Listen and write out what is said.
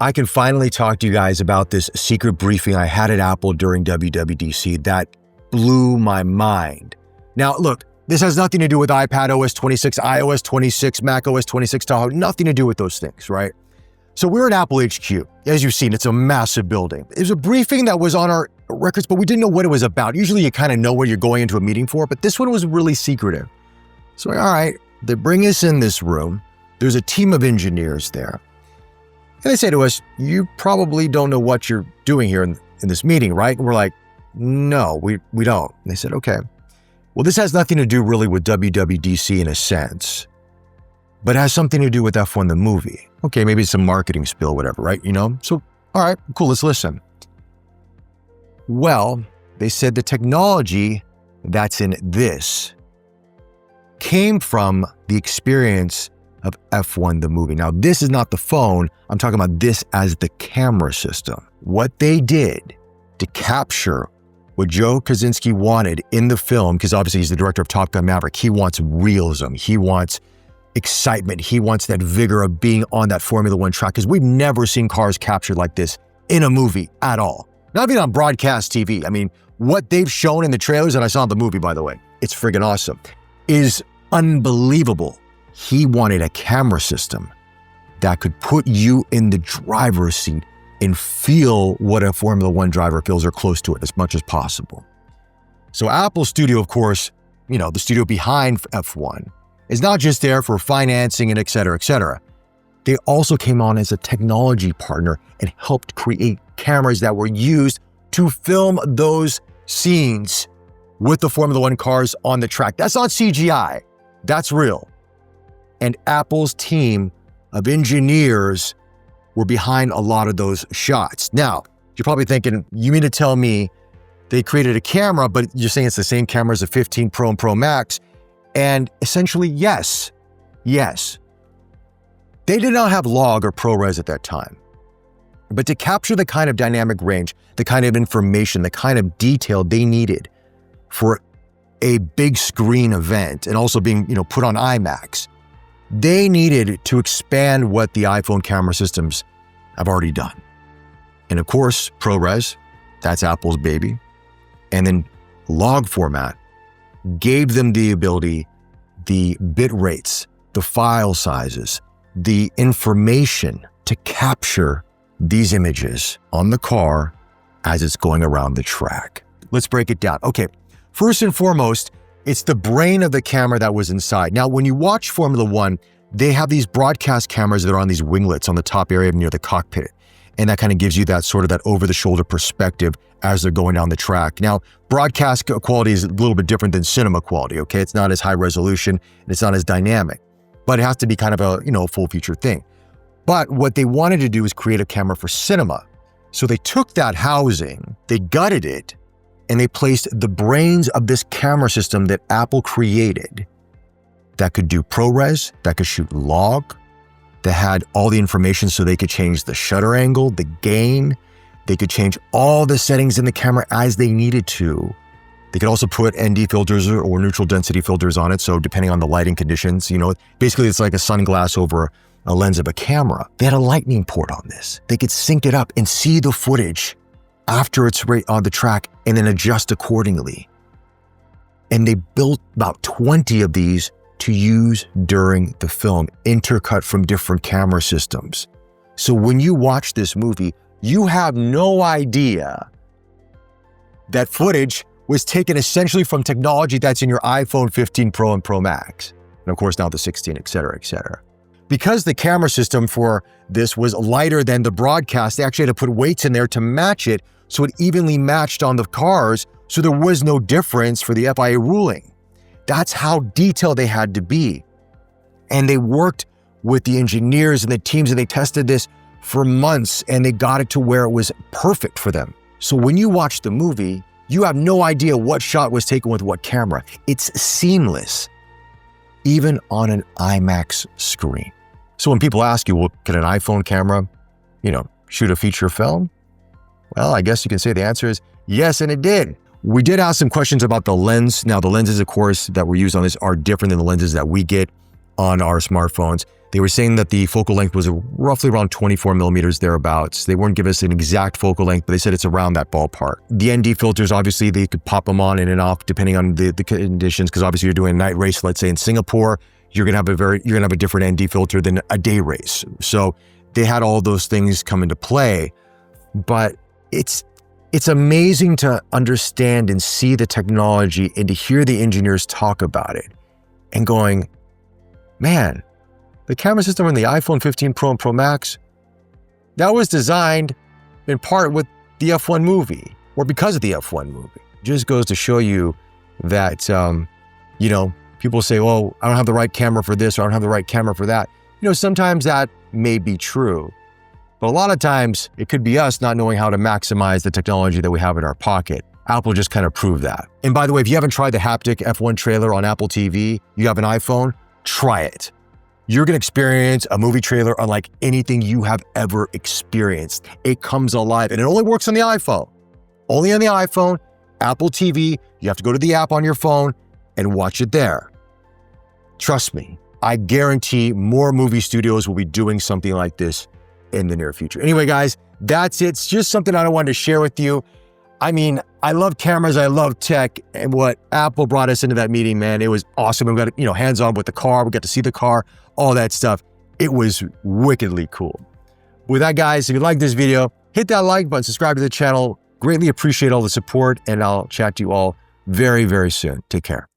I can finally talk to you guys about this secret briefing I had at Apple during WWDC that blew my mind. Now, look, this has nothing to do with iPad OS 26, iOS 26, macOS 26, Tahoe, nothing to do with those things, right? So we're at Apple HQ. As you've seen, it's a massive building. It was a briefing that was on our records, but we didn't know what it was about. Usually you kind of know what you're going into a meeting for, but this one was really secretive. So, all right, they bring us in this room. There's a team of engineers there. And they say to us, you probably don't know what you're doing here in this meeting, right? And we're like, no, we don't. And they said, okay. Well, this has nothing to do really with WWDC in a sense, but it has something to do with F1 the movie. Okay, maybe it's some marketing spill, whatever, right? You know? So, all right, cool, let's listen. Well, they said the technology that's in this came from the experience of F1 the movie. Now, this is not the phone. I'm talking about this as the camera system. What they did to capture what Joe Kosinski wanted in the film, because obviously he's the director of Top Gun Maverick, he wants realism, he wants excitement, he wants that vigor of being on that Formula One track, because we've never seen cars captured like this in a movie at all. Not even on broadcast TV. I mean, what they've shown in the trailers, and I saw the movie, by the way, it's friggin' awesome, is unbelievable. He wanted a camera system that could put you in the driver's seat and feel what a Formula One driver feels or close to it as much as possible. So Apple Studio, of course, the studio behind F1, is not just there for financing and et cetera, et cetera. They also came on as a technology partner and helped create cameras that were used to film those scenes with the Formula One cars on the track. That's not CGI, that's real. And Apple's team of engineers were behind a lot of those shots. Now, you're probably thinking, you mean to tell me they created a camera, but you're saying it's the same camera as the 15 Pro and Pro Max? And essentially, yes. They did not have log or ProRes at that time. But to capture the kind of dynamic range, the kind of information, the kind of detail they needed for a big screen event and also being, put on IMAX, they needed to expand what the iPhone camera systems have already done. And of course, ProRes, that's Apple's baby. And then log format gave them the ability, the bit rates, the file sizes, the information to capture these images on the car as it's going around the track. Let's break it down. Okay, first and foremost, it's the brain of the camera that was inside. Now, when you watch Formula One, they have these broadcast cameras that are on these winglets on the top area near the cockpit. And that kind of gives you that sort of that over-the-shoulder perspective as they're going down the track. Now, broadcast quality is a little bit different than cinema quality, okay? It's not as high resolution and it's not as dynamic, but it has to be kind of a, full-feature thing. But what they wanted to do is create a camera for cinema. So they took that housing, they gutted it, and they placed the brains of this camera system that Apple created that could do ProRes, that could shoot log, that had all the information so they could change the shutter angle, the gain. They could change all the settings in the camera as they needed to. They could also put ND filters or neutral density filters on it. So depending on the lighting conditions, basically it's like a sunglass over a lens of a camera. They had a lightning port on this. They could sync it up and see the footage after it's right on the track and then adjust accordingly. And they built about 20 of these to use during the film, intercut from different camera systems. So when you watch this movie, you have no idea that footage was taken essentially from technology that's in your iPhone 15 Pro and Pro Max. And of course now the 16, et cetera, et cetera. Because the camera system for this was lighter than the broadcast, they actually had to put weights in there to match it so it evenly matched on the cars, so there was no difference for the FIA ruling. That's how detailed they had to be. And they worked with the engineers and the teams and they tested this for months and they got it to where it was perfect for them. So when you watch the movie, you have no idea what shot was taken with what camera. It's seamless, even on an IMAX screen. So when people ask you, well, can an iPhone camera, shoot a feature film? Well, I guess you can say the answer is yes, and it did. We did ask some questions about the lens. Now, the lenses, of course, that were used on this are different than the lenses that we get on our smartphones. They were saying that the focal length was roughly around 24 millimeters thereabouts. They weren't giving us an exact focal length, but they said it's around that ballpark. The ND filters, obviously, they could pop them on and off depending on the conditions, because obviously you're doing a night race, let's say in Singapore, you're gonna have a different ND filter than a day race. So they had all those things come into play, but it's amazing to understand and see the technology and to hear the engineers talk about it and going, man, the camera system on the iPhone 15 Pro and Pro Max, that was designed in part with the F1 movie, or because of the F1 movie. It just goes to show you that, people say, well, I don't have the right camera for this, or I don't have the right camera for that. Sometimes that may be true, but a lot of times it could be us not knowing how to maximize the technology that we have in our pocket. Apple just kind of proved that. And by the way, if you haven't tried the haptic F1 trailer on Apple TV, you have an iPhone, try it. You're going to experience a movie trailer unlike anything you have ever experienced. It comes alive, and it only works on the iPhone. Only on the iPhone, Apple TV. You have to go to the app on your phone and watch it there. Trust me, I guarantee more movie studios will be doing something like this in the near future. Anyway, guys, that's it. It's just something I wanted to share with you. I mean, I love cameras, I love tech, and what Apple brought us into that meeting, man, it was awesome. We got, hands-on with the car, we got to see the car, all that stuff. It was wickedly cool. With that, guys, if you like this video, hit that like button, subscribe to the channel. Greatly appreciate all the support, and I'll chat to you all very, very soon. Take care.